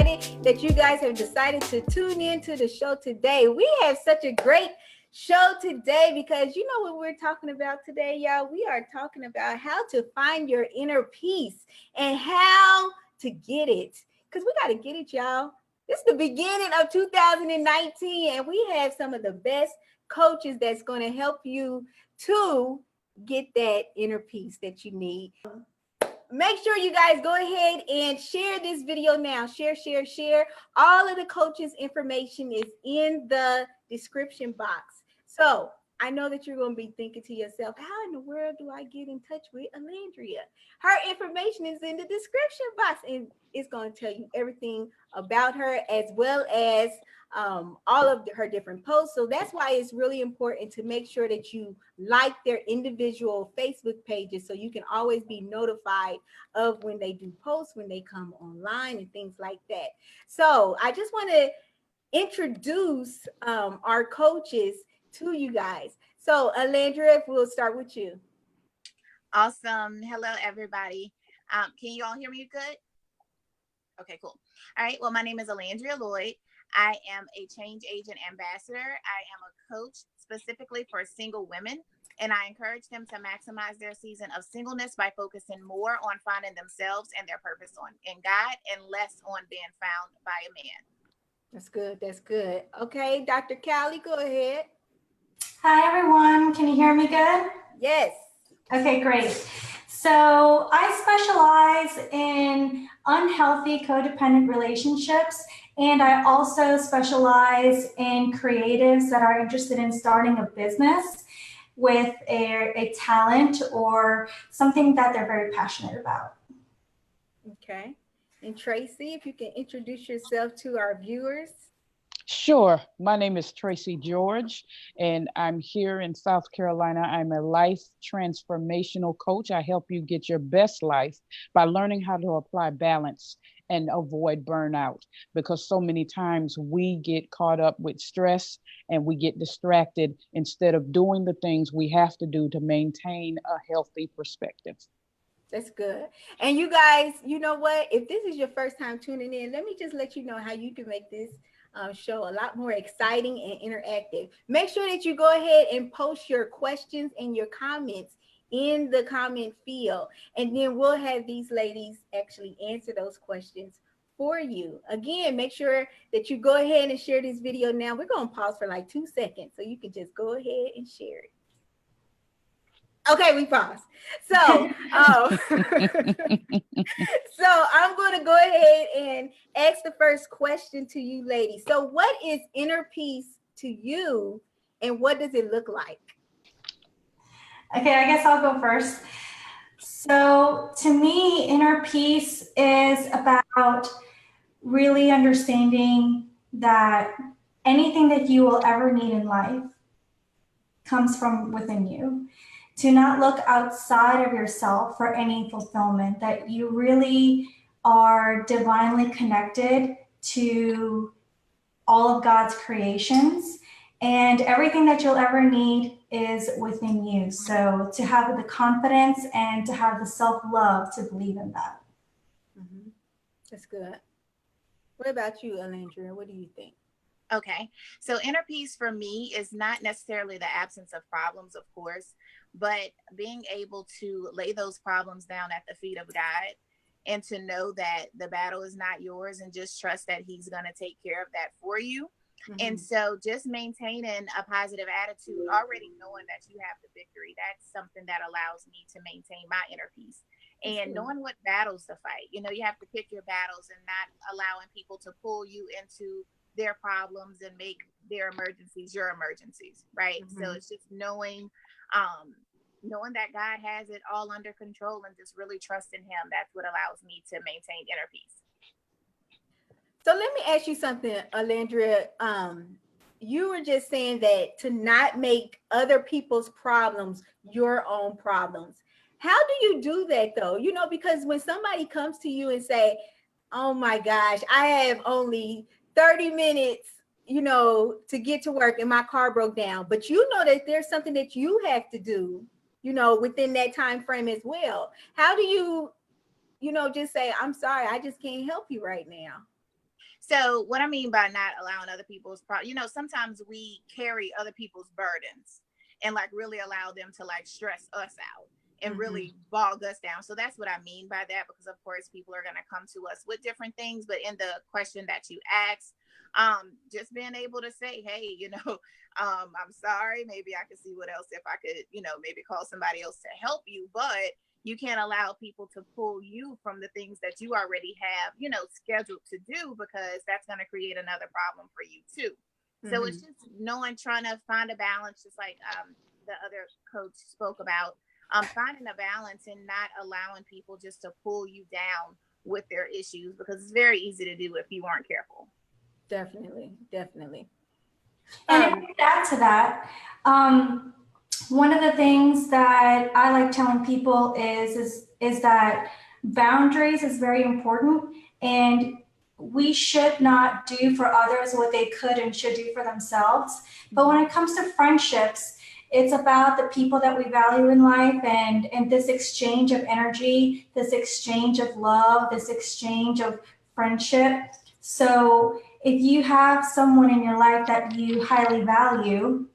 excited that you guys have decided to tune in to the show today. We have such a great show today because you know what we're talking about today, y'all? We are talking about how to find your inner peace and how to get it. Because we got to get it, y'all. This is the beginning of 2019, and we have some of the best coaches that's going to help you to get that inner peace that you need. Make sure you guys go ahead and share this video now. Share. All of the coaches' information is in the description box. So I know that you're going to be thinking to yourself, how in the world do I get in touch with Alandria? Her information is in the description box, and it's going to tell you everything about her as well as all of her different posts. So that's why it's really important to make sure that you like their individual Facebook pages so you can always be notified of when they do posts, when they come online and things like that. So I just want to introduce our coaches to you guys. So Alandria, we'll start with you. Awesome. Hello, everybody. Can you all hear me good? Okay, cool. All right. Well, my name is Alandria Lloyd. I am a change agent ambassador. I am a coach specifically for single women, and I encourage them to maximize their season of singleness by focusing more on finding themselves and their purpose in God and less on being found by a man. That's good. That's good. Okay, Dr. Cali, go ahead. Hi, everyone. Can you hear me good? Yes. Okay, great. So I specialize in unhealthy codependent relationships, and I also specialize in creatives that are interested in starting a business with a talent or something that they're very passionate about. Okay. And Tracey, if you can introduce yourself to our viewers. Sure. My name is Tracey George, and I'm here in South Carolina. I'm a life transformational coach. I help you get your best life by learning how to apply balance and avoid burnout, because so many times we get caught up with stress and we get distracted instead of doing the things we have to do to maintain a healthy perspective. That's good. And you guys, you know what? If this is your first time tuning in, let me just let you know how you can make this show a lot more exciting and interactive. Make sure that you go ahead and post your questions and your comments in the comment field, and then we'll have these ladies actually answer those questions for you. Again, make sure that you go ahead and share this video now. We're going to pause for like 2 seconds so you can just go ahead and share it. Okay, we paused. So, so I'm going to go ahead and ask the first question to you ladies. So what is inner peace to you, and what does it look like? Okay, I guess I'll go first. So to me, inner peace is about really understanding that anything that you will ever need in life comes from within you. To not look outside of yourself for any fulfillment, that you really are divinely connected to all of God's creations, and everything that you'll ever need is within you. So to have the confidence and to have the self-love to believe in that. Mm-hmm. That's good. What about you, Alandria? What do you think? Okay, so inner peace for me is not necessarily the absence of problems, of course, but being able to lay those problems down at the feet of God and to know that the battle is not yours, and just trust that He's going to take care of that for you. Mm-hmm. And so just maintaining a positive attitude, already knowing that you have the victory, that's something that allows me to maintain my inner peace. And knowing what battles to fight. You know, you have to pick your battles and not allowing people to pull you into their problems and make their emergencies your emergencies, right? Mm-hmm. So it's just knowing that God has it all under control and just really trusting Him. That's what allows me to maintain inner peace. So let me ask you something, Alandria. You were just saying that to not make other people's problems your own problems. How do you do that though? You know, because when somebody comes to you and say, oh my gosh, I have only 30 minutes, you know, to get to work and my car broke down, but you know that there's something that you have to do, you know, within that time frame as well. How do you, you know, just say, I'm sorry, I just can't help you right now? So what I mean by not allowing other people's sometimes we carry other people's burdens and like really allow them to like stress us out and really bog us down. So that's what I mean by that, because of course people are going to come to us with different things. But in the question that you asked, just being able to say, hey, I'm sorry, maybe I could see what else, if I could, maybe call somebody else to help you, but you can't allow people to pull you from the things that you already have, scheduled to do, because that's going to create another problem for you too. So it's just trying to find a balance, just like the other coach spoke about, finding a balance and not allowing people just to pull you down with their issues, because it's very easy to do if you aren't careful. Definitely. And to add to that, one of the things that I like telling people is that boundaries is very important, and we should not do for others what they could and should do for themselves. But when it comes to friendships, it's about the people that we value in life, and this exchange of energy, this exchange of love, this exchange of friendship. So if you have someone in your life that you highly value,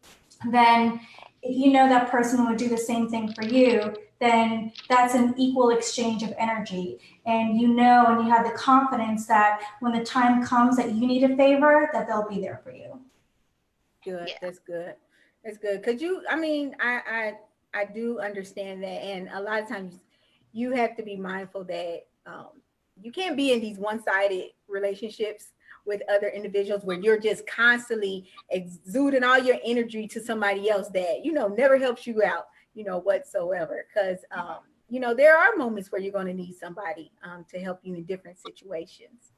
then if you know that person would do the same thing for you, then that's an equal exchange of energy. And you have the confidence that when the time comes that you need a favor, that they'll be there for you. Good. Yeah. That's good. Because I do understand that. And a lot of times you have to be mindful that you can't be in these one-sided relationships with other individuals where you're just constantly exuding all your energy to somebody else that, never helps you out, whatsoever. Because, there are moments where you're going to need somebody to help you in different situations.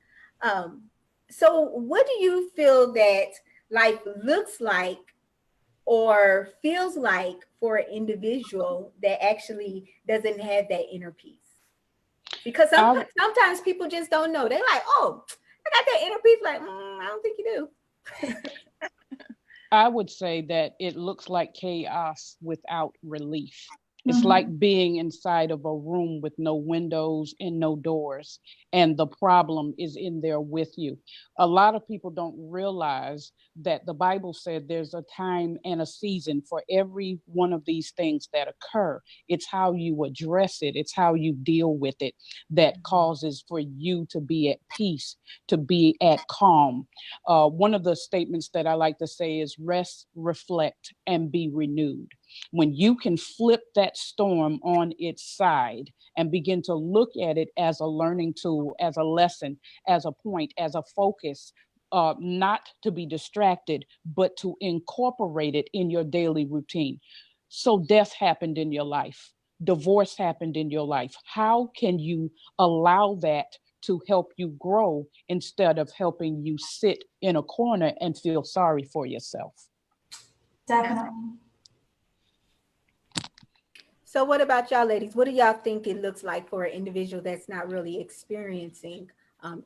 So what do you feel that life looks like or feels like for an individual that actually doesn't have that inner peace? Because sometimes people just don't know. They're like, oh, I got that inner peace. Like, I don't think you do. I would say that it looks like chaos without relief. It's like being inside of a room with no windows and no doors, and the problem is in there with you. A lot of people don't realize that the Bible said there's a time and a season for every one of these things that occur. It's how you address it. It's how you deal with it that causes for you to be at peace, to be at calm. One of the statements that I like to say is rest, reflect, and be renewed. When you can flip that storm on its side and begin to look at it as a learning tool, as a lesson, as a point, as a focus, not to be distracted, but to incorporate it in your daily routine. So death happened in your life. Divorce happened in your life. How can you allow that to help you grow instead of helping you sit in a corner and feel sorry for yourself? Definitely. So what about y'all ladies? What do y'all think it looks like for an individual that's not really experiencing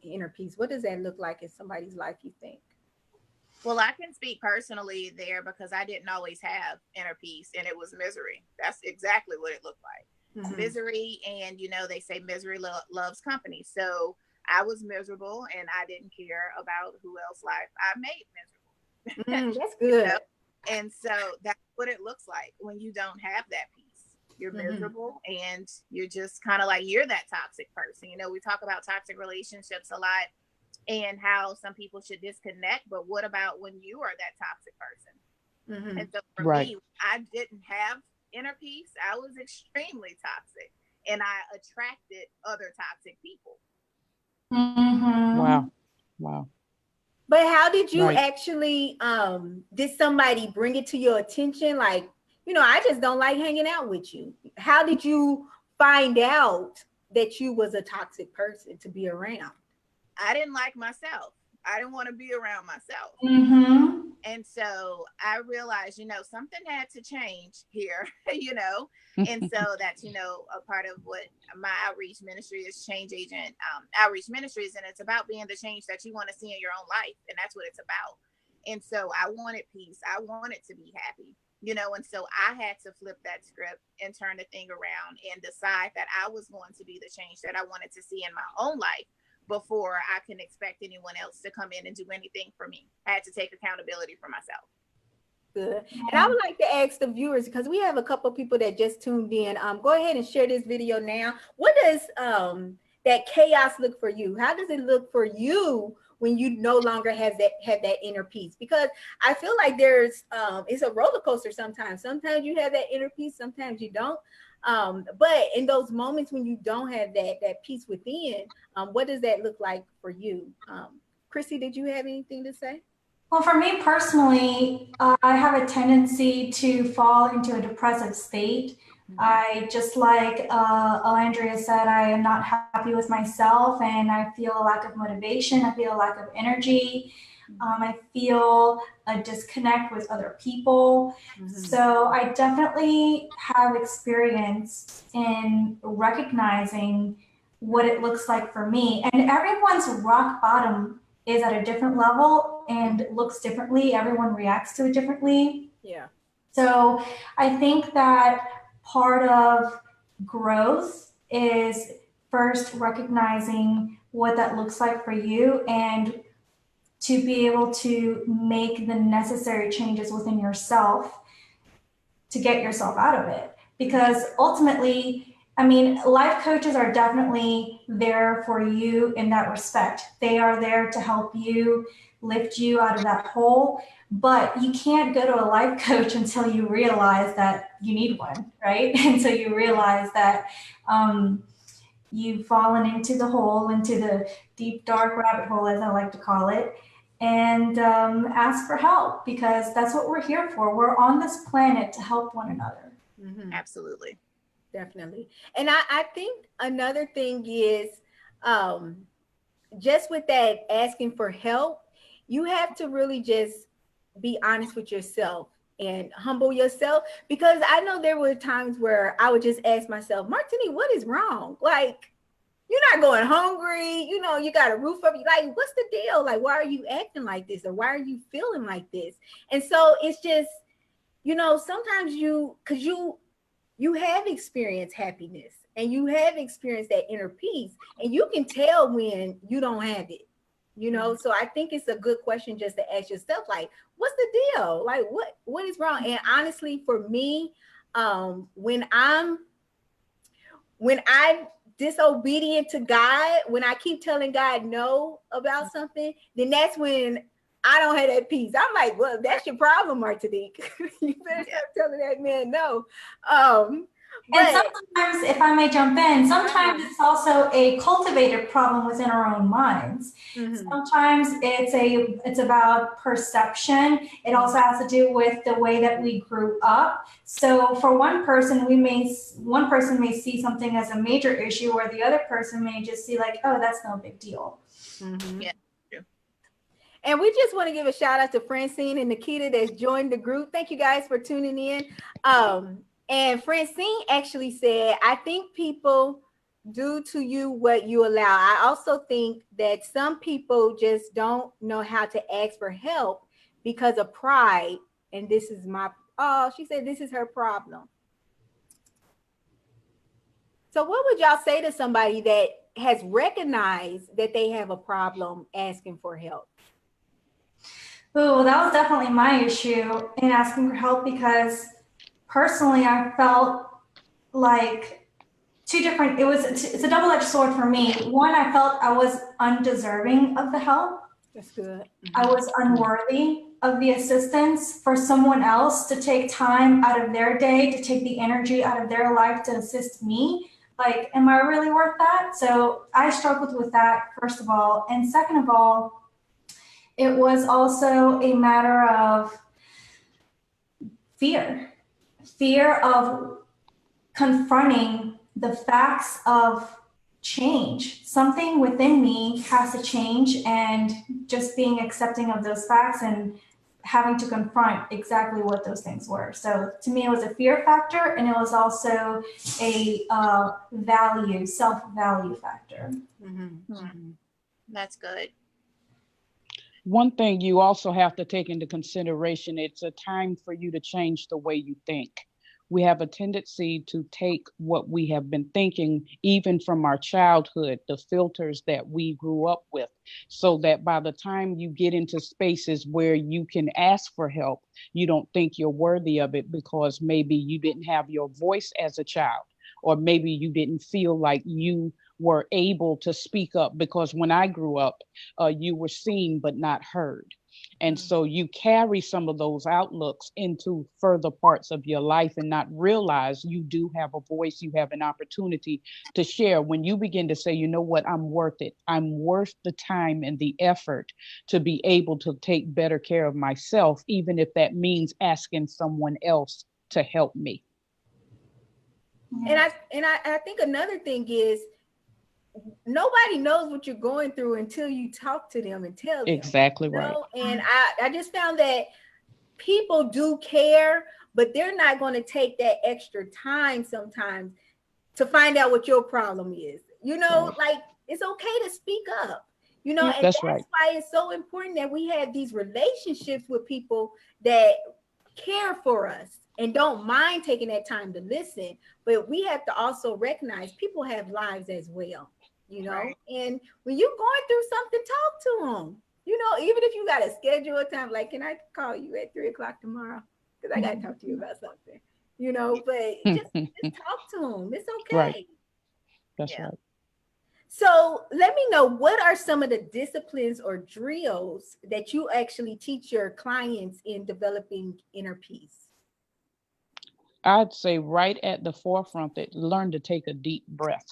inner peace? What does that look like in somebody's life, you think? Well, I can speak personally there because I didn't always have inner peace, and it was misery. That's exactly what it looked like. Misery, and they say misery loves company. So I was miserable, and I didn't care about who else's life I made miserable. That's good. And so that's what it looks like when you don't have that peace. You're miserable, and you're just kind of like, you're that toxic person. We talk about toxic relationships a lot and how some people should disconnect, but what about when you are that toxic person? And so for me, I didn't have inner peace. I was extremely toxic, and I attracted other toxic people. Wow. But how did you actually, did somebody bring it to your attention? Like, I just don't like hanging out with you. How did you find out that you was a toxic person to be around? I didn't like myself. I didn't want to be around myself. And so I realized, something had to change here, and so that's, a part of what my outreach ministry is, Change Agent Outreach Ministries. And it's about being the change that you want to see in your own life. And that's what it's about. And so I wanted peace. I wanted to be happy, and so I had to flip that script and turn the thing around and decide that I was going to be the change that I wanted to see in my own life. before I can expect anyone else to come in and do anything for me. I had to take accountability for myself. Good. And I would like to ask the viewers, because we have a couple of people that just tuned in. Go ahead and share this video now. What does that chaos look for you? How does it look for you when you no longer have that inner peace? Because I feel like there's it's a roller coaster sometimes. Sometimes you have that inner peace, sometimes you don't. But in those moments when you don't have that peace within, what does that look like for you? Cristy, did you have anything to say? Well, for me personally, I have a tendency to fall into a depressive state. I just like Alandria said, I am not happy with myself, and I feel a lack of motivation. I feel a lack of energy. I feel a disconnect with other people. So I definitely have experience in recognizing what it looks like for me. And everyone's rock bottom is at a different level and looks differently. Everyone reacts to it differently. Yeah. So I think that part of growth is first recognizing what that looks like for you, and to be able to make the necessary changes within yourself to get yourself out of it. Because ultimately, I mean, life coaches are definitely there for you in that respect. They are there to help you, lift you out of that hole. But you can't go to a life coach until you realize that you need one, right? Until you realize that you've fallen into the hole, into the deep, dark rabbit hole, as I like to call it, and ask for help, because that's what we're here for. We're on this planet to help one another. Absolutely. Definitely. And I think another thing is just with that asking for help, you have to really just be honest with yourself and humble yourself, because I know there were times where I would just ask myself, Martinique, what is wrong? Like, you're not going hungry, you know, you got a roof over you. Like, what's the deal? Like, why are you acting like this? Or why are you feeling like this? And so it's just, you know, sometimes because you have experienced happiness and you have experienced that inner peace, and you can tell when you don't have it, you know? So I think it's a good question just to ask yourself, like, what's the deal? Like, what is wrong? And honestly, for me, when I'm disobedient to God, when I keep telling God no about something, then that's when I don't have that peace. I'm like, well, that's your problem, Martinique. You better stop telling that man no. And sometimes, if I may jump in, sometimes it's also a cultivated problem within our own minds. Sometimes it's about perception. It also has to do with the way that we grew up. So for one person may see something as a major issue, where the other person may just see like, oh, that's no big deal. Yeah. And we just want to give a shout out to Francine and Nikita that's joined the group. Thank you guys for tuning in. And Francine actually said, I think people do to you what you allow. I also think that some people just don't know how to ask for help because of pride. And this is she said this is her problem. So what would y'all say to somebody that has recognized that they have a problem asking for help? Oh, that was definitely my issue in asking for help, because personally, I felt like it's a double-edged sword for me. One, I felt I was undeserving of the help. That's good. I was unworthy of the assistance for someone else to take time out of their day, to take the energy out of their life to assist me. Like, am I really worth that? So I struggled with that, first of all. And second of all, it was also a matter of fear of confronting the facts of change. Something within me has to change, and just being accepting of those facts and having to confront exactly what those things were. So to me, it was a fear factor, and it was also a self-value factor. That's good. One thing you also have to take into consideration, it's a time for you to change the way you think. we have a tendency to take what we have been thinking, even from our childhood, the filters that we grew up with, so that by the time you get into spaces where you can ask for help, you don't think you're worthy of it because maybe you didn't have your voice as a child, or maybe you didn't feel like you were able to speak up, because when I grew up, you were seen but not heard. And so you carry some of those outlooks into further parts of your life and not realize you do have a voice, you have an opportunity to share. When you begin to say, you know what, I'm worth it. I'm worth the time and the effort to be able to take better care of myself, even if that means asking someone else to help me. And I think another thing is, nobody knows what you're going through until you talk to them and tell them. Exactly right. And I just found that people do care, but they're not going to take that extra time sometimes to find out what your problem is. Like, it's okay to speak up, and that's right. why it's so important that we have these relationships with people that care for us and don't mind taking that time to listen. But we have to also recognize people have lives as well. Right. And when you're going through something, talk to them. Even if you got to schedule a time, like, can I call you at 3:00 tomorrow? Because I got to talk to you about something, but just talk to them. It's okay. Right. That's right. So let me know, what are some of the disciplines or drills that you actually teach your clients in developing inner peace? I'd say right at the forefront that learn to take a deep breath.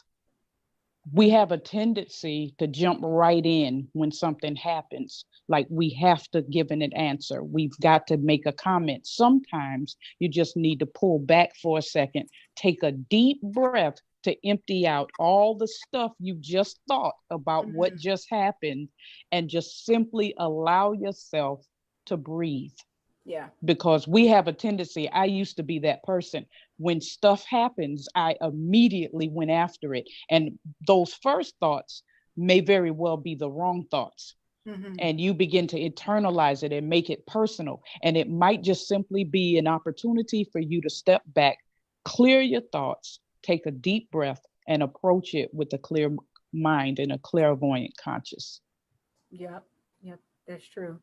We have a tendency to jump right in when something happens, like we have to give an answer. We've got to make a comment. Sometimes you just need to pull back for a second, take a deep breath to empty out all the stuff you just thought about what just happened, and just simply allow yourself to breathe. Yeah. Because we have a tendency, I used to be that person. When stuff happens, I immediately went after it. And those first thoughts may very well be the wrong thoughts. And you begin to internalize it and make it personal. And it might just simply be an opportunity for you to step back, clear your thoughts, take a deep breath, and approach it with a clear mind and a clairvoyant conscious. Yep, that's true.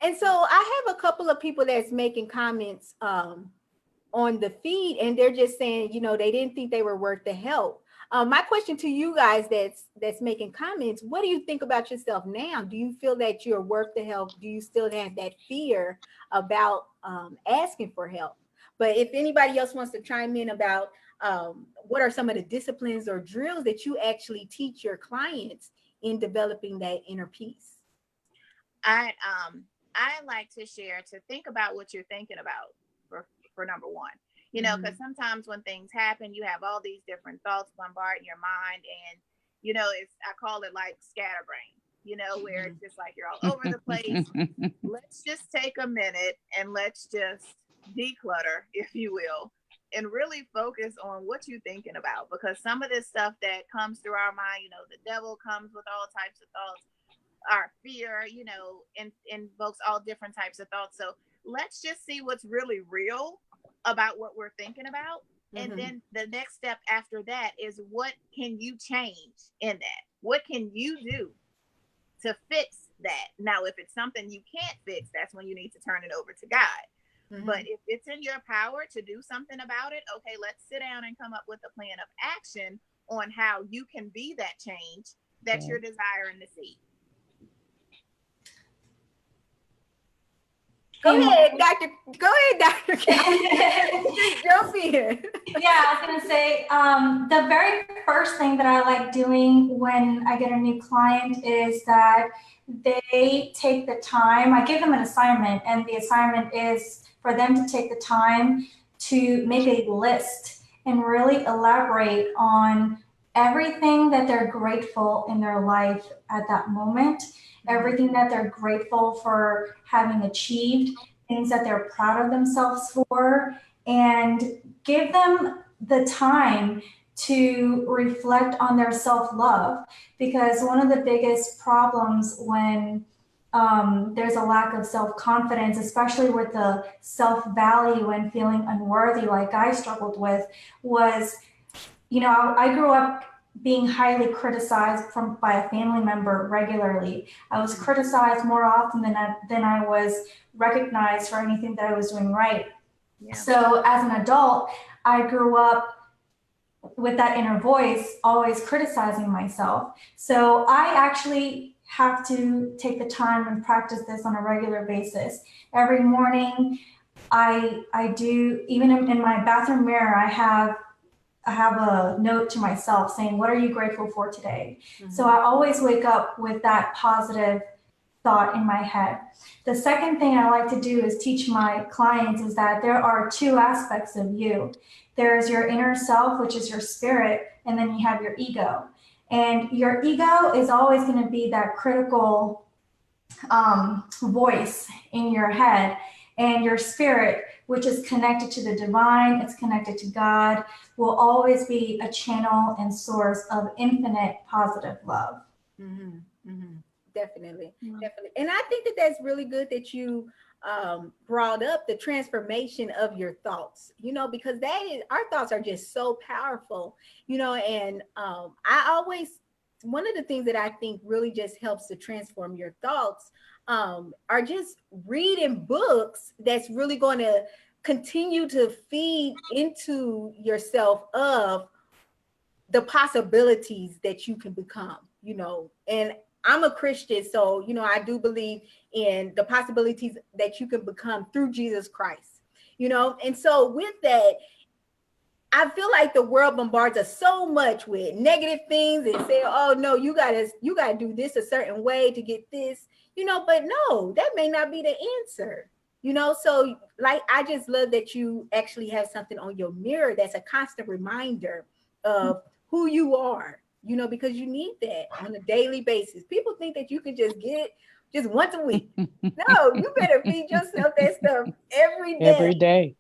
And so I have a couple of people that's making comments on the feed, and they're just saying, they didn't think they were worth the help. My question to you guys that's making comments, what do you think about yourself now? Do you feel that you're worth the help? Do you still have that fear about asking for help? But if anybody else wants to chime in about what are some of the disciplines or drills that you actually teach your clients in developing that inner peace? I like to share to think about what you're thinking about for number one, because sometimes when things happen, you have all these different thoughts bombarding your mind, and I call it like scatterbrain, where it's just like you're all over the place. Let's just take a minute and let's just declutter, if you will, and really focus on what you're thinking about, because some of this stuff that comes through our mind, the devil comes with all types of thoughts. Our fear, invokes all different types of thoughts. So let's just see what's really real about what we're thinking about. And then the next step after that is, what can you change in that? What can you do to fix that? Now, if it's something you can't fix, that's when you need to turn it over to God. But if it's in your power to do something about it, okay, let's sit down and come up with a plan of action on how you can be that change that you're desiring to see. Go ahead, Dr. Just jump in. Yeah, I was going to say, the very first thing that I like doing when I get a new client is that they take the time. I give them an assignment, and the assignment is for them to take the time to make a list and really elaborate on everything that they're grateful in their life at that moment, everything that they're grateful for having achieved, things that they're proud of themselves for, and give them the time to reflect on their self-love. Because one of the biggest problems when there's a lack of self-confidence, especially with the self-value and feeling unworthy, like I struggled with, was, I grew up being highly criticized by a family member regularly. I was criticized more often than I was recognized for anything that I was doing right. Yeah. So as an adult, I grew up with that inner voice always criticizing myself. So I actually have to take the time and practice this on a regular basis. Every morning, I do, even in my bathroom mirror, I have a note to myself saying, what are you grateful for today? Mm-hmm. So I always wake up with that positive thought in my head. The second thing I like to do is teach my clients is that there are two aspects of you. There's your inner self, which is your spirit, and then you have your ego. And your ego is always going to be that critical voice in your head. And your spirit, which is connected to the divine, it's connected to God, will always be a channel and source of infinite positive love. Mm-hmm, mm-hmm. Definitely. And I think that that's really good that you brought up the transformation of your thoughts, because our thoughts are just so powerful, and one of the things that I think really just helps to transform your thoughts are just reading books that's really going to continue to feed into yourself of the possibilities that you can become, and I'm a Christian, so, I do believe in the possibilities that you can become through Jesus Christ, and so with that, I feel like the world bombards us so much with negative things and say, oh no, you gotta do this a certain way to get this, but no, that may not be the answer, so like, I just love that you actually have something on your mirror that's a constant reminder of who you are, because you need that on a daily basis. People think that you can just get just once a week. No, you better feed yourself that stuff every day. Every day.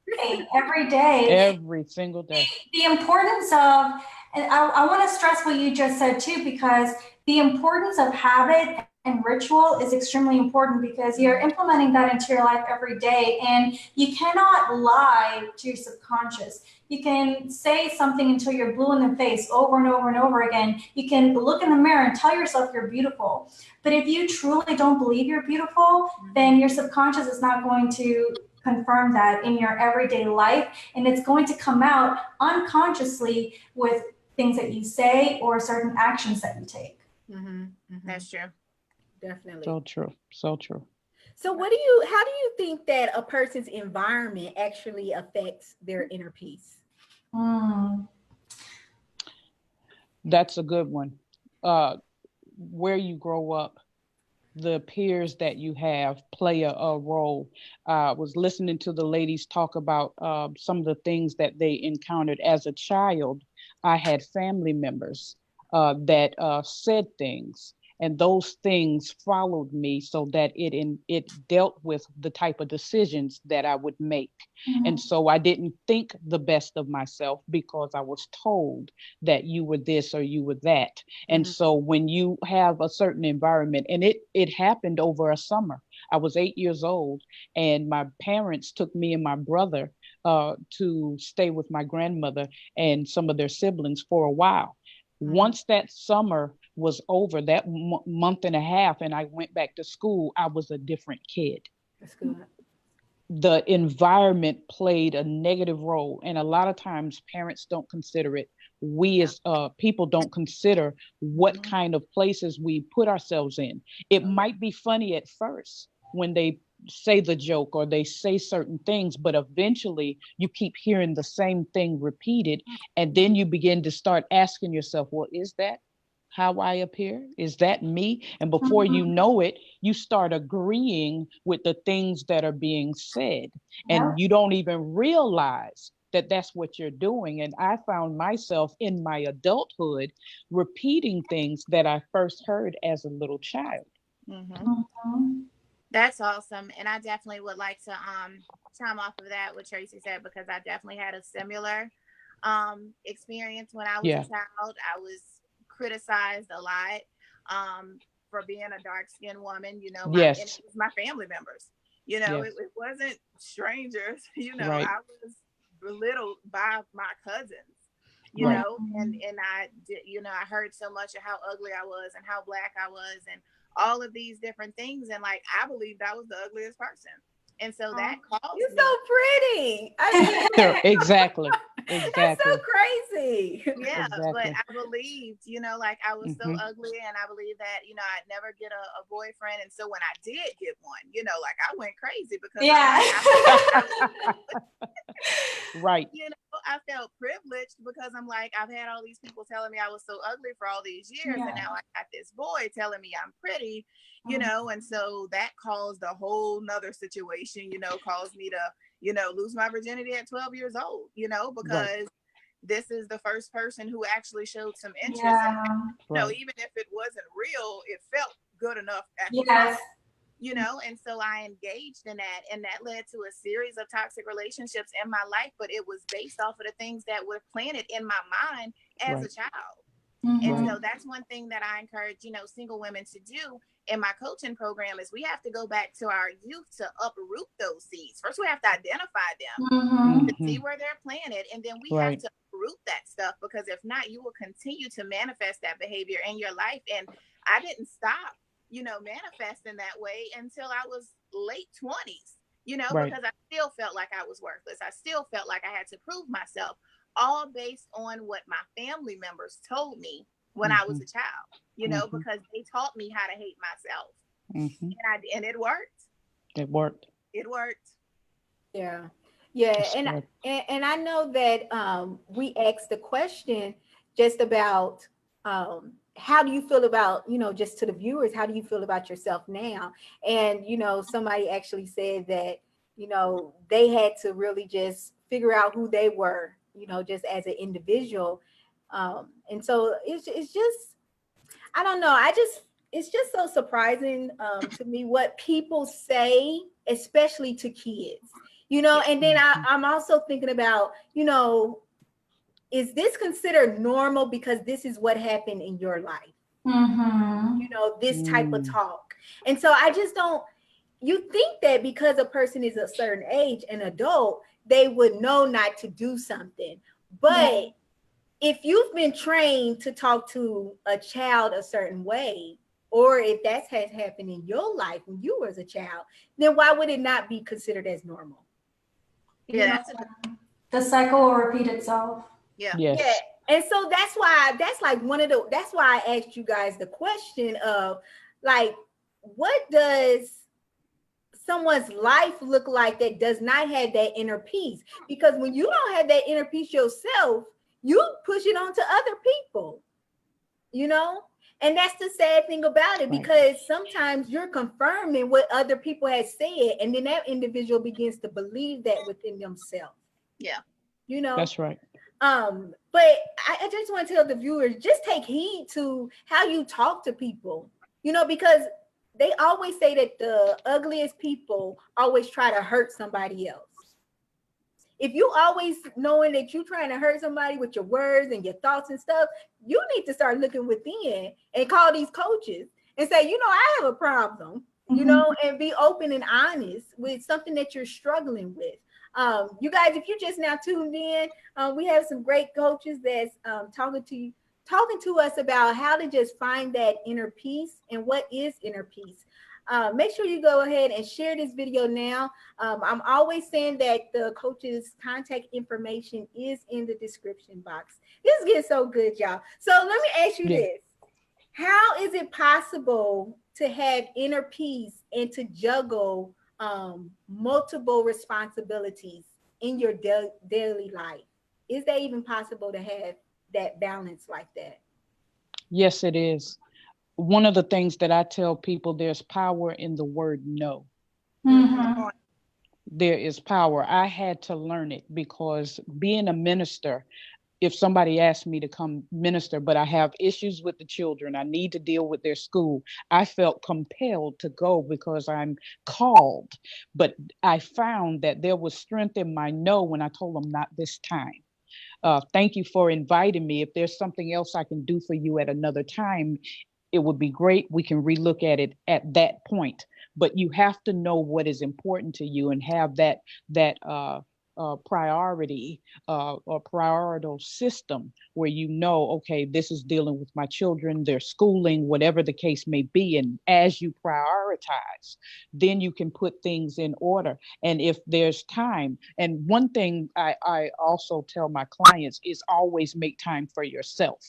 Every day. Every single day. The importance of, and I want to stress what you just said too, because the importance of habit and ritual is extremely important, because you're implementing that into your life every day, and you cannot lie to your subconscious. You can say something until you're blue in the face over and over and over again. You can look in the mirror and tell yourself you're beautiful. But if you truly don't believe you're beautiful, then your subconscious is not going to confirm that in your everyday life, and it's going to come out unconsciously with things that you say or certain actions that you take. Mm-hmm. Mm-hmm. That's true. Definitely. So true. So true. So how do you think that a person's environment actually affects their inner peace? That's a good one. Where you grow up, the peers that you have play a role. I was listening to the ladies talk about some of the things that they encountered as a child. I had family members that said things, and those things followed me, so that it dealt with the type of decisions that I would make. Mm-hmm. And so I didn't think the best of myself because I was told that you were this or you were that. Mm-hmm. And so when you have a certain environment, and it happened over a summer. I was 8 years old, and my parents took me and my brother to stay with my grandmother and some of their siblings for a while. Mm-hmm. Once that summer was over, that month and a half, and I went back to school, I was a different kid. That's good. The environment played a negative role, and a lot of times parents don't consider it. We as people don't consider what kind of places we put ourselves in. It might be funny at first when they say the joke or they say certain things, but eventually you keep hearing the same thing repeated, and then you begin to start asking yourself, well, is that how I appear? Is that me? And before you know it, you start agreeing with the things that are being said, and you don't even realize that that's what you're doing. And I found myself in my adulthood repeating things that I first heard as a little child. Mm-hmm. That's awesome. And I definitely would like to chime off of that, what Tracey said, because I definitely had a similar experience when I was a child. I was criticized a lot. for being a dark-skinned woman, you know, Yes. and it was my family members, you know, Yes. it wasn't strangers, you know, Right. I was belittled by my cousins, you Right. know, and I did, you know, I heard so much of how ugly I was and how Black I was and all of these different things. And like, I believed I was the ugliest person. And so that caused You're me. so pretty. I mean, Exactly. that's Exactly. so crazy. Yeah, Exactly. but I believed, you know, like I was so Mhm. ugly, and I believed that, you know, I'd never get a boyfriend. And so when I did get one, you know, like I went crazy because Yeah. Right. you know, I felt privileged because I'm like, I've had all these people telling me I was so ugly for all these years, and now I got this boy telling me I'm pretty, you know, and so that caused a whole nother situation, you know, caused me to, you know, lose my virginity at 12 years old, you know, because this is the first person who actually showed some interest in me. You know, even if it wasn't real, it felt good enough at the time, you know, and so I engaged in that, and that led to a series of toxic relationships in my life, but it was based off of the things that were planted in my mind as a child. And so that's one thing that I encourage, you know, single women to do in my coaching program is we have to go back to our youth to uproot those seeds. First, we have to identify them, to see where they're planted, and then we have to uproot that stuff, because if not, you will continue to manifest that behavior in your life. And I didn't stop, you know, manifesting that way until I was late 20s, you know, because I still felt like I was worthless. I still felt like I had to prove myself, all based on what my family members told me when I was a child, you know, because they taught me how to hate myself. And it worked. It worked. It worked. Yeah. And I know that we asked the question just about how do you feel about, you know, just to the viewers, how do you feel about yourself now? And, you know, somebody actually said that, you know, they had to really just figure out who they were, you know, just as an individual. And so it's just, I don't know. It's just so surprising to me what people say, especially to kids, you know. And then I'm also thinking about, you know, is this considered normal because this is what happened in your life? You know, this type of talk. And so I just don't, you think that because a person is a certain age, an adult, they would know not to do something. But if you've been trained to talk to a child a certain way, or if that has happened in your life when you were a child, then why would it not be considered as normal? Yeah, the cycle will repeat itself. Yeah. And so that's like that's why I asked you guys the question of like, what does someone's life look like that does not have that inner peace? Because when you don't have that inner peace yourself, you push it on to other people, you know? And that's the sad thing about it, because sometimes you're confirming what other people have said, and then that individual begins to believe that within themselves. Yeah. You know? That's right. But I just want to tell the viewers, just take heed to how you talk to people, you know, because they always say that the ugliest people always try to hurt somebody else. If you always knowing that you're trying to hurt somebody with your words and your thoughts and stuff, you need to start looking within and call these coaches and say, you know, I have a problem, you know, and be open and honest with something that you're struggling with. You guys, if you just now tuned in, we have some great coaches that's talking to us about how to just find that inner peace and what is inner peace. Make sure you go ahead and share this video now. I'm always saying that the coach's contact information is in the description box. This is getting so good, y'all. So let me ask you this. How is it possible to have inner peace and to juggle multiple responsibilities in your daily life? Is that even possible to have that balance like that? Yes, it is. One of the things that I tell people, there's power in the word no. There is power. I had to learn it, because being a minister, if somebody asked me to come minister, but I have issues with the children, I need to deal with their school, I felt compelled to go because I'm called. But I found that there was strength in my no when I told them not this time. Thank you for inviting me. If there's something else I can do for you at another time, it would be great. We can relook at it at that point, but you have to know what is important to you and have that priority or priorital system where you know, okay, this is dealing with my children, their schooling, whatever the case may be. And as you prioritize, then you can put things in order. And if there's time, and one thing I also tell my clients is always make time for yourself.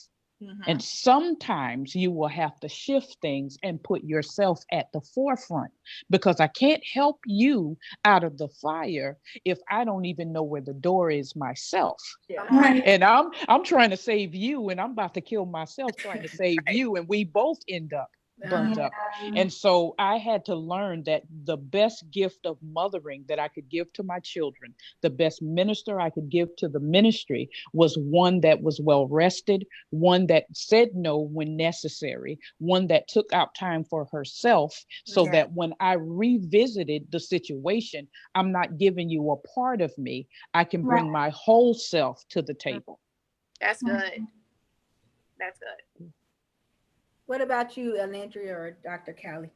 And sometimes you will have to shift things and put yourself at the forefront, because I can't help you out of the fire if I don't even know where the door is myself. Yeah. Right. And I'm trying to save you, and I'm about to kill myself trying to save you, and we both end up burnt up. And so I had to learn that the best gift of mothering that I could give to my children, the best minister I could give to the ministry, was one that was well rested, one that said no when necessary, one that took out time for herself, so that when I revisited the situation, I'm not giving you a part of me. I can bring my whole self to the table. That's good. That's good. What about you, Alandria or Dr. Cali?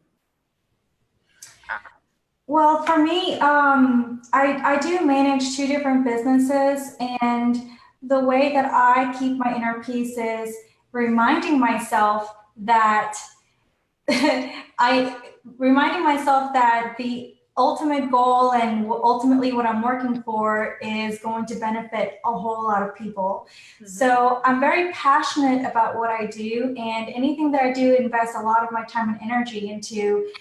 Well, for me, I do manage 2 different businesses, and the way that I keep my inner peace is reminding myself that reminding myself that the ultimate goal and ultimately what I'm working for is going to benefit a whole lot of people. So I'm very passionate about what I do, and anything that I do invest a lot of my time and energy into.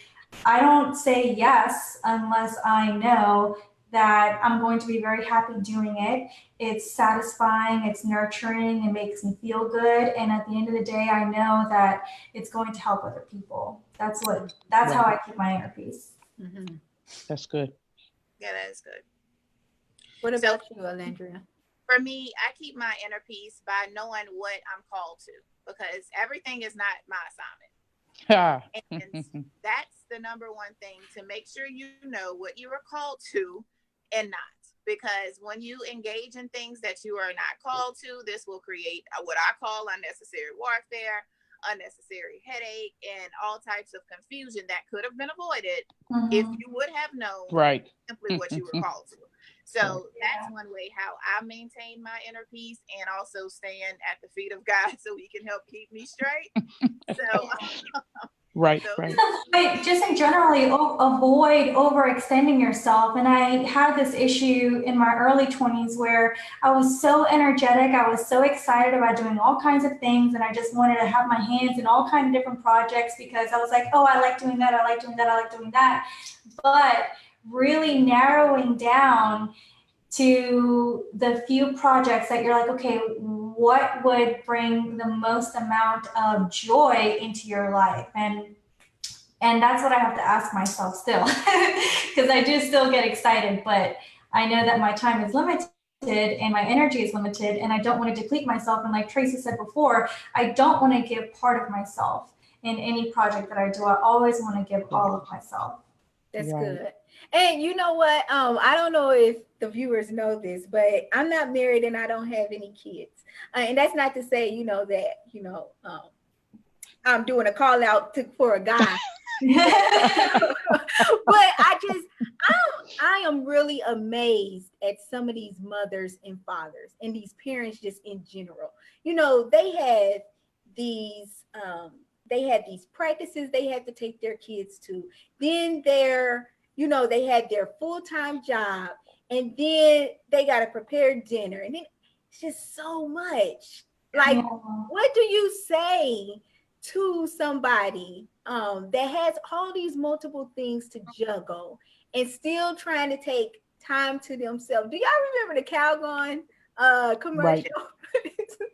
I don't say yes unless I know that I'm going to be very happy doing it. It's satisfying, it's nurturing, it makes me feel good. And at the end of the day, I know that it's going to help other people. That's how I keep my inner peace. That's good. Yeah, that is good. What about you, Alandria? For me, I keep my inner peace by knowing what I'm called to, because everything is not my assignment. And that's the number one thing, to make sure you know what you are called to and not. Because when you engage in things that you are not called to, this will create what I call unnecessary warfare, unnecessary headache, and all types of confusion that could have been avoided if you would have known simply what you were called to. So that's one way how I maintain my inner peace, and also staying at the feet of God so he can help keep me straight. So Right. But just in generally avoid overextending yourself. And I had this issue in my early 20s where I was so energetic. I was so excited about doing all kinds of things. And I just wanted to have my hands in all kinds of different projects, because I was like, oh, I like doing that. I like doing that. I like doing that. But really narrowing down to the few projects that you're like, okay, what would bring the most amount of joy into your life? And that's what I have to ask myself still, because I do still get excited, but I know that my time is limited and my energy is limited, and I don't want to deplete myself. And like Tracey said before, I don't want to give part of myself in any project that I do. I always want to give all of myself. That's good. And you know what? I don't know if the viewers know this, but I'm not married and I don't have any kids. And that's not to say, that, I'm doing a call out for a guy. But I am really amazed at some of these mothers and fathers and these parents just in general. They had these practices they had to take their kids to. Then they had their full-time job, and then they got to prepare dinner, and then it's just so much. Like, what do you say to somebody that has all these multiple things to juggle and still trying to take time to themselves? Do y'all remember the Calgon commercial?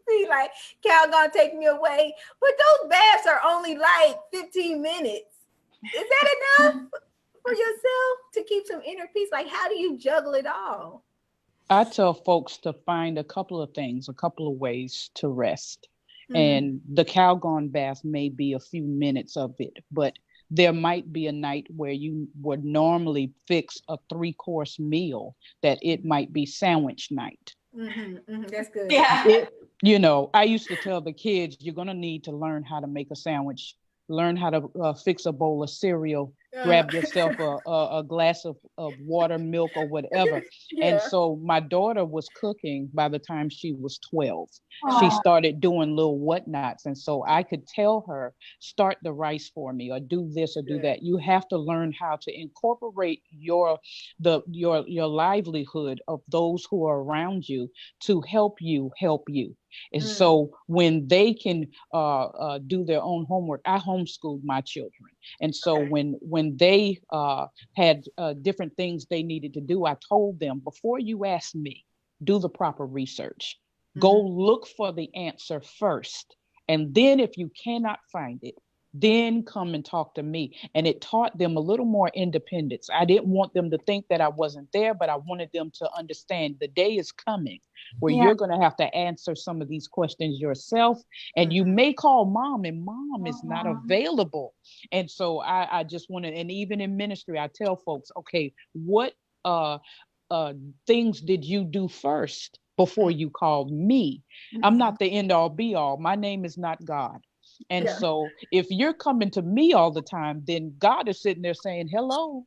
See, like, Calgon, take me away. But those baths are only like 15 minutes. Is that enough for yourself to keep some inner peace? Like, how do you juggle it all? I tell folks to find a couple of ways to rest. And the Calgon bath may be a few minutes of it, but there might be a night where you would normally fix a 3-course meal that it might be sandwich night. That's good. Yeah. You know, I used to tell the kids, you're going to need to learn how to make a sandwich, learn how to fix a bowl of cereal, grab yourself a glass of water, milk, or whatever. And so my daughter was cooking by the time she was 12. She started doing little whatnots. And so I could tell her, start the rice for me, or do this or do that. You have to learn how to incorporate your livelihood of those who are around you to help you help you. And so when they can do their own homework, I homeschooled my children. And so when they had different things they needed to do, I told them, before you ask me, do the proper research. Go look for the answer first. And then if you cannot find it, then come and talk to me. And it taught them a little more independence. I didn't want them to think that I wasn't there, but I wanted them to understand the day is coming where you're going to have to answer some of these questions yourself. And you may call mom, and mom is not available. And so I just wanted, and even in ministry, I tell folks, okay, what things did you do first before you called me? I'm not the end all be all. My name is not God. And so if you're coming to me all the time, then God is sitting there saying, hello,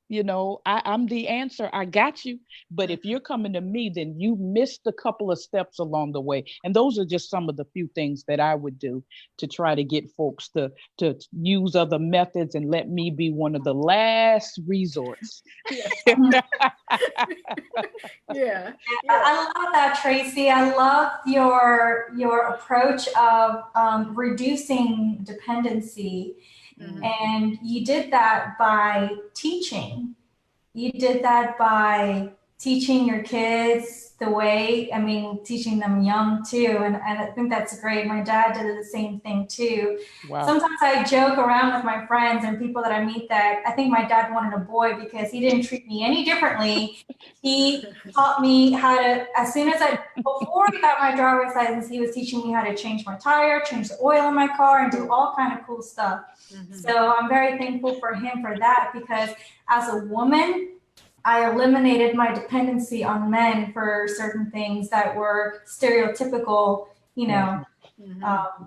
you know, I'm the answer. I got you. But if you're coming to me, then you missed a couple of steps along the way. And those are just some of the few things that I would do to try to get folks to use other methods and let me be one of the last resorts. I love that, Tracey. I love your approach of reducing dependency. And you did that by teaching. You did that by teaching your kids the way, teaching them young too. And I think that's great. My dad did the same thing too. Wow. Sometimes I joke around with my friends and people that I meet that I think my dad wanted a boy because he didn't treat me any differently. He taught me how to, before I got my driver's license, he was teaching me how to change my tire, change the oil in my car, and do all kind of cool stuff. So I'm very thankful for him for that, because as a woman, I eliminated my dependency on men for certain things that were stereotypical,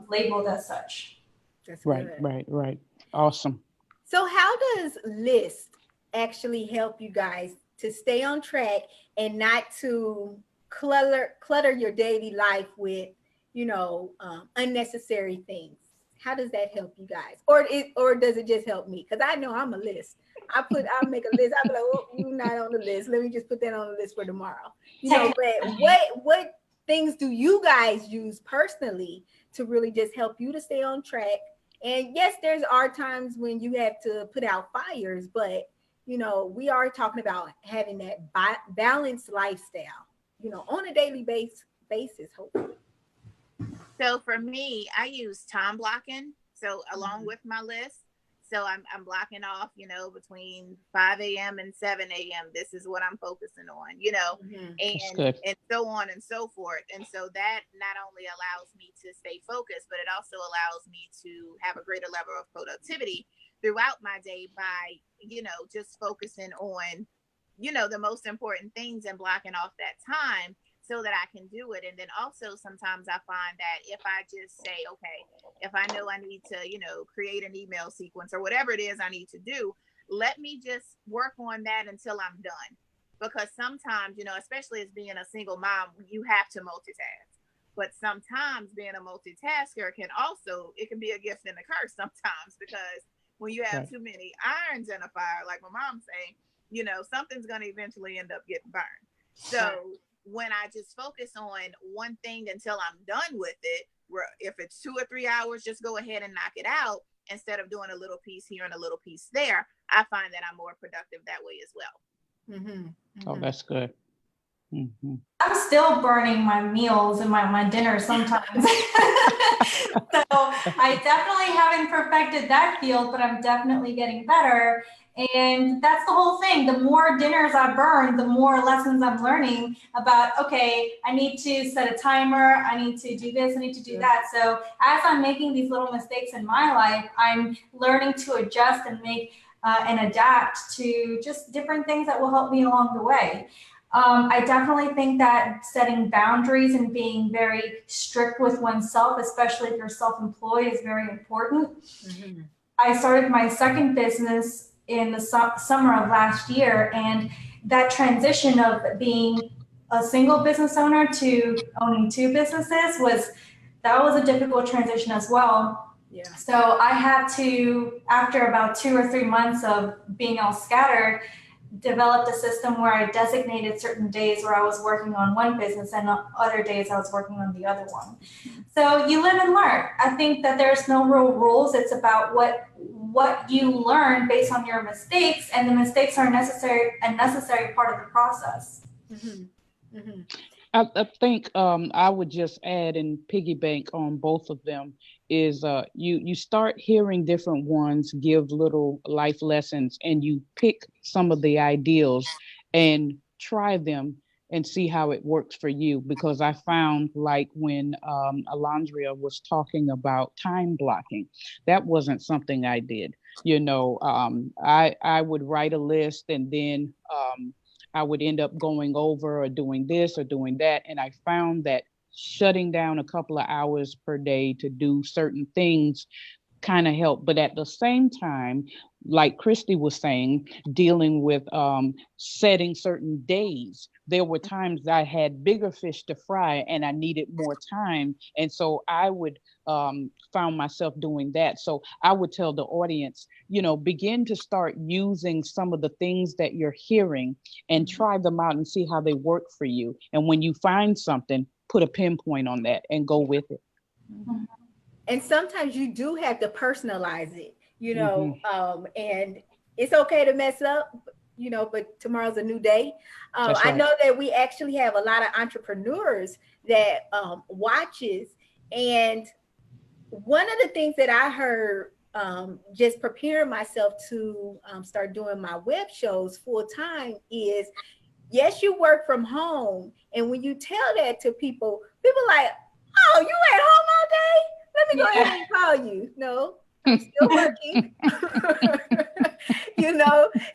labeled as such. That's right. Awesome. So how does LIST actually help you guys to stay on track and not to clutter your daily life with, unnecessary things? How does that help you guys? Or does it just help me? Because I know I'm a list. I'll make a list. I'll be like, oh, you're not on the list. Let me just put that on the list for tomorrow. But what things do you guys use personally to really just help you to stay on track? And yes, there are times when you have to put out fires, but we are talking about having that balanced lifestyle, on a daily basis, hopefully. So for me, I use time blocking. So along with my list, so I'm blocking off, between 5 a.m. and 7 a.m. This is what I'm focusing on, and so on and so forth. And so that not only allows me to stay focused, but it also allows me to have a greater level of productivity throughout my day by, just focusing on, the most important things and blocking off that time so that I can do it. And then also sometimes I find that if I just say, okay, if I know I need to, create an email sequence or whatever it is I need to do, let me just work on that until I'm done. Because sometimes, especially as being a single mom, you have to multitask. But sometimes being a multitasker it can be a gift and a curse sometimes, because when you have too many irons in a fire, like my mom saying, something's going to eventually end up getting burned. So when I just focus on one thing until I'm done with it, where if it's 2 or 3 hours, just go ahead and knock it out instead of doing a little piece here and a little piece there. I find that I'm more productive that way as well. Oh, that's good. I'm still burning my meals and my dinner sometimes. So I definitely haven't perfected that field, but I'm definitely getting better. And that's the whole thing. The more dinners I burn, the more lessons I'm learning about, okay, I need to set a timer. I need to do this. I need to do that. So as I'm making these little mistakes in my life, I'm learning to adjust and make and adapt to just different things that will help me along the way. I definitely think that setting boundaries and being very strict with oneself, especially if you're self-employed, is very important. Mm-hmm. I started my second business in the summer of last year, and that transition of being a single business owner to owning two businesses was a difficult transition as well. Yeah. So I had to, after about 2 or 3 months of being all scattered, developed a system where I designated certain days where I was working on one business and other days I was working on the other one. So you live and learn. I think that there's no real rules. It's about what you learn based on your mistakes, and the mistakes are a necessary part of the process. Mm-hmm. Mm-hmm. I think I would just add and piggyback on both of them is you start hearing different ones give little life lessons, and you pick some of the ideals and try them and see how it works for you. Because I found, like, when Alandria was talking about time blocking, that wasn't something I did. I would write a list, and then I would end up going over or doing this or doing that. And I found that shutting down a couple of hours per day to do certain things kind of helped. But at the same time, like Cristy was saying, dealing with setting certain days. There were times I had bigger fish to fry and I needed more time. And so I would found myself doing that. So I would tell the audience, begin to start using some of the things that you're hearing and try them out and see how they work for you. And when you find something, put a pinpoint on that and go with it. Mm-hmm. And sometimes you do have to personalize it, and it's okay to mess up, but tomorrow's a new day. Right. I know that we actually have a lot of entrepreneurs that watches, and one of the things that I heard just preparing myself to start doing my web shows full time is, yes, you work from home. And when you tell that to people like, oh, you at home all day? Let me go ahead and call you. No, I'm still working.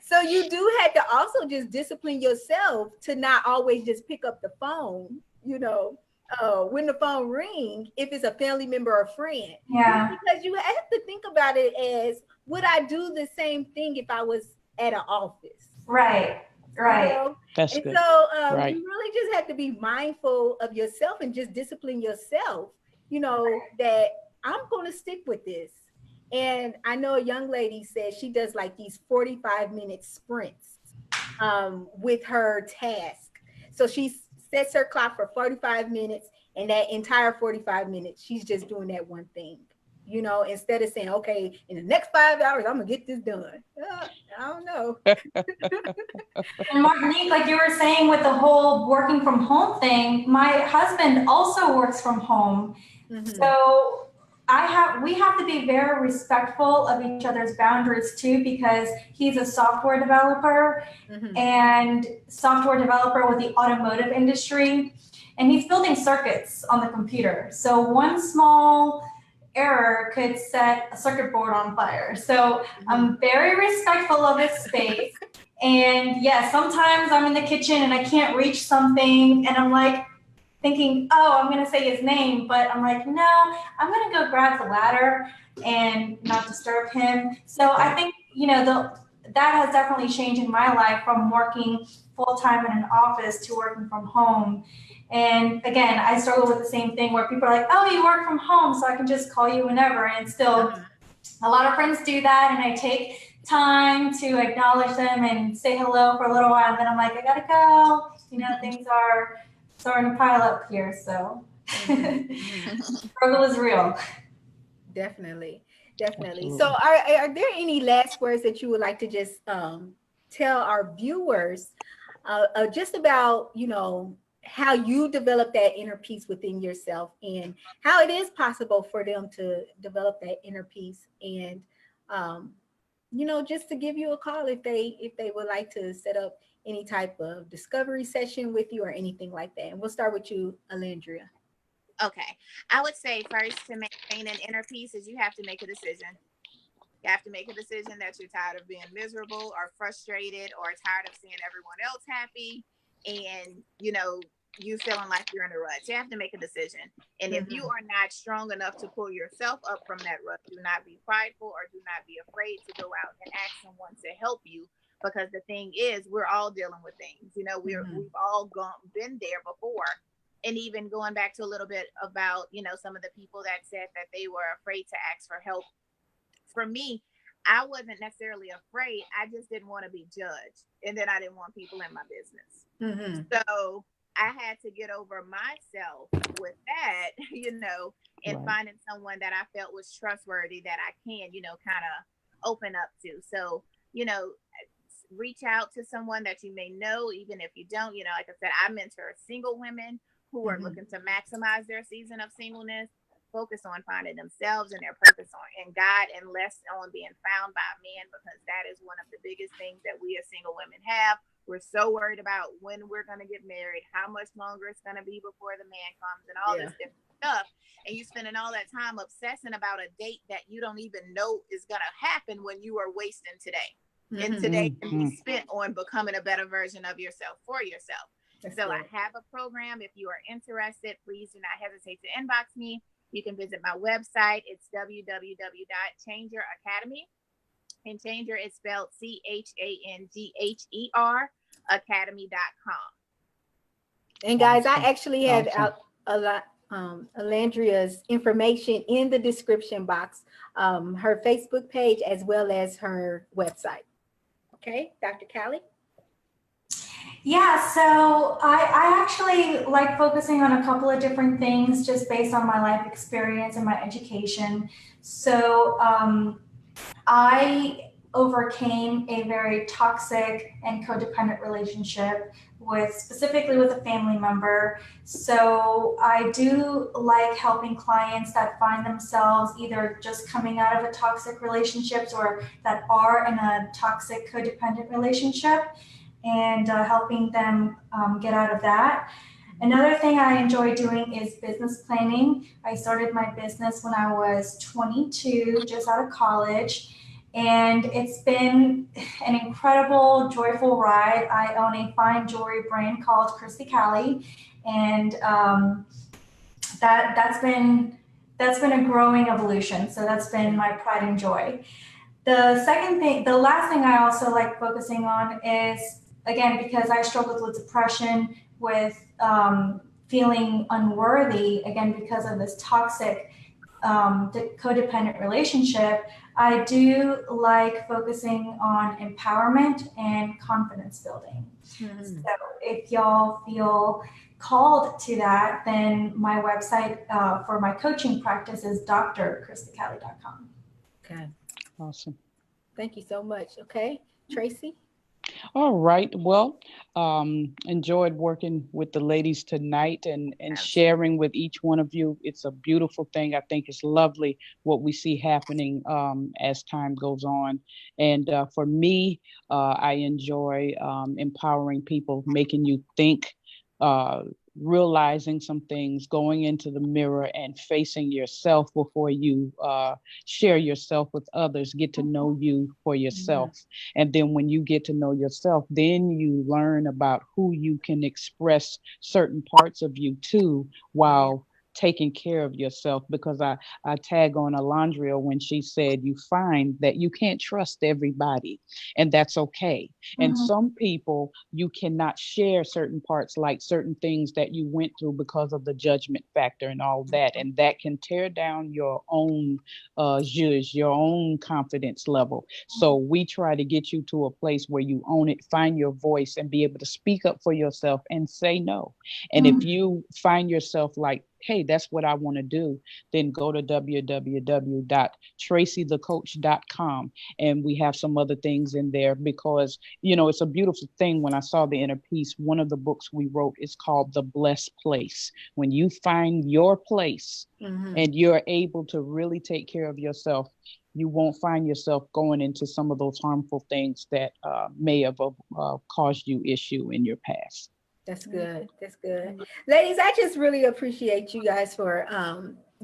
So you do have to also just discipline yourself to not always just pick up the phone, when the phone rings, if it's a family member or friend. Yeah. Because you have to think about it as, would I do the same thing if I was at an office? Right. Right. That's and good. So right. You really just have to be mindful of yourself and just discipline yourself, that I'm going to stick with this. And I know a young lady said she does like these 45-minute sprints with her task. So she sets her clock for 45 minutes, and that entire 45 minutes, she's just doing that one thing. Instead of saying, okay, in the next 5 hours, I'm gonna get this done. I don't know. And Martinique, like you were saying with the whole working from home thing, my husband also works from home. Mm-hmm. So we have to be very respectful of each other's boundaries too, because he's a software developer and software developer with the automotive industry, and he's building circuits on the computer. So one small error could set a circuit board on fire. So I'm very respectful of his space. And yeah, sometimes I'm in the kitchen and I can't reach something, and I'm like thinking, oh, I'm going to say his name, but I'm like, no, I'm going to go grab the ladder and not disturb him. So I think, that has definitely changed in my life from working full-time in an office to working from home. And again, I struggle with the same thing where people are like, oh, you work from home, so I can just call you whenever. And still, a lot of friends do that, and I take time to acknowledge them and say hello for a little while, and then I'm like, I gotta go. Things are starting to pile up here, so struggle is real. Definitely. So are there any last words that you would like to just tell our viewers just about, how you develop that inner peace within yourself, and how it is possible for them to develop that inner peace, and just to give you a call if they would like to set up any type of discovery session with you or anything like that. And we'll start with you, Alandria. Okay. I would say first, to maintain an inner peace is you have to make a decision. You have to make a decision that you're tired of being miserable or frustrated or tired of seeing everyone else happy. and you feeling like you're in a rut. You have to make a decision. And if you are not strong enough to pull yourself up from that rut, do not be prideful or do not be afraid to go out and ask someone to help you. Because the thing is, we're all dealing with things. We've all been there before. And even going back to a little bit about, some of the people that said that they were afraid to ask for help. For me, I wasn't necessarily afraid. I just didn't want to be judged. And then I didn't want people in my business. So I had to get over myself with that, and finding someone that I felt was trustworthy that I can, kind of open up to. So, reach out to someone that you may know, even if you don't. Like I said, I mentor single women who are looking to maximize their season of singleness, focus on finding themselves and their purpose in God, and less on being found by men, because that is one of the biggest things that we as single women have. We're so worried about when we're going to get married, how much longer it's going to be before the man comes, and all this different stuff. And you spending all that time obsessing about a date that you don't even know is going to happen when you are wasting today. And today can be spent on becoming a better version of yourself for yourself. So I have a program. If you are interested, please do not hesitate to inbox me. You can visit my website. It's www.changer Academy. And Changer is spelled CHANGHER academy.com. And guys, I actually have Alandria's information in the description box, her Facebook page, as well as her website. Okay, Dr. Cali? Yeah, so I actually like focusing on a couple of different things just based on my life experience and my education. So I overcame a very toxic and codependent relationship specifically with a family member. So I do like helping clients that find themselves either just coming out of a toxic relationships or that are in a toxic codependent relationship, and helping them get out of that. Another thing I enjoy doing is business planning. I started my business when I was 22, just out of college. And it's been an incredible, joyful ride. I own a fine jewelry brand called Cristy, Cali, and that's been a growing evolution. So that's been my pride and joy. The last thing I also like focusing on is, again, because I struggled with depression, with feeling unworthy, again, because of this toxic codependent relationship, I do like focusing on empowerment and confidence building. So if y'all feel called to that, then my website for my coaching practice is drchristicali.com. Okay. Awesome. Thank you so much. Okay, Tracey? All right. Well, enjoyed working with the ladies tonight and sharing with each one of you. It's a beautiful thing. I think it's lovely what we see happening as time goes on. And for me, I enjoy empowering people, making you think, realizing some things, going into the mirror and facing yourself before you share yourself with others, get to know you for yourself. And then when you get to know yourself, then you learn about who you can express certain parts of you to while taking care of yourself. Because I tag on Alandria when she said you find that you can't trust everybody, and that's okay. And some people you cannot share certain parts, like certain things that you went through because of the judgment factor and all that, and that can tear down your own zhuzh, your own confidence level. So we try to get you to a place where you own it, find your voice, and be able to speak up for yourself and say no. And if you find yourself like, hey, that's what I want to do, then go to www.traceythecoach.com. And we have some other things in there because, it's a beautiful thing. When I saw the inner peace, one of the books we wrote is called The Blessed Place. When you find your place and you're able to really take care of yourself, you won't find yourself going into some of those harmful things that may have caused you issue in your past. That's good. That's good. Ladies, I just really appreciate you guys for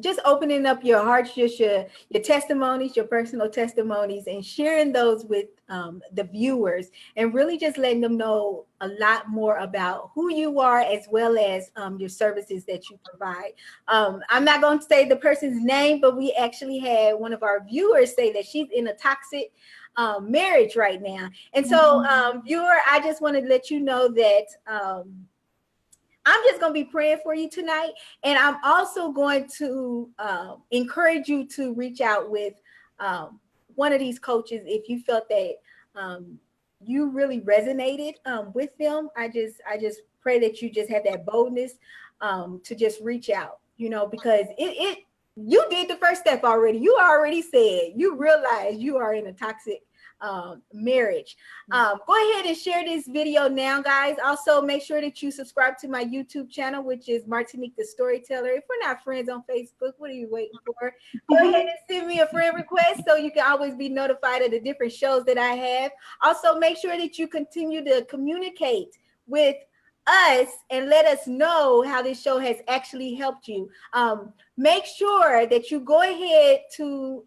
just opening up your hearts, just your testimonies, your personal testimonies, and sharing those with the viewers, and really just letting them know a lot more about who you are, as well as your services that you provide. I'm not going to say the person's name, but we actually had one of our viewers say that she's in a toxic marriage right now. And so, viewer, I just want to let you know that I'm just going to be praying for you tonight. And I'm also going to encourage you to reach out with one of these coaches if you felt that you really resonated with them. I just pray that you just have that boldness to just reach out, you know, because you did the first step already. You already said, you realize you are in a toxic marriage. Go ahead and share this video now, guys. Also, make sure that you subscribe to my YouTube channel, which is Martinique the Storyteller. If we're not friends on Facebook, what are you waiting for? Go ahead and send me a friend request so you can always be notified of the different shows that I have. Also, make sure that you continue to communicate with us and let us know how this show has actually helped you. Make sure that you go ahead to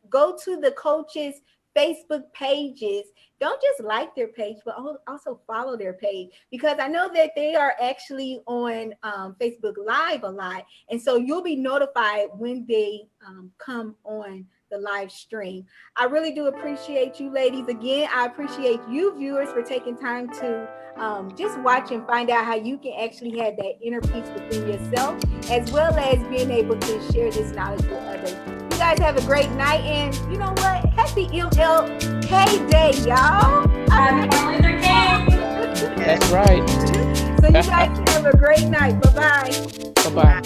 go to the coaches' Facebook pages. Don't just like their page, but also follow their page, because I know that they are actually on Facebook Live a lot. And so you'll be notified when they come on the live stream. I really do appreciate you ladies. Again, I appreciate you viewers for taking time to just watch and find out how you can actually have that inner peace within yourself, as well as being able to share this knowledge with others. You guys have a great night, and you know what? Happy MLK Day, y'all. Happy Martin Luther King. That's right. So you guys have a great night. Bye-bye. Bye-bye.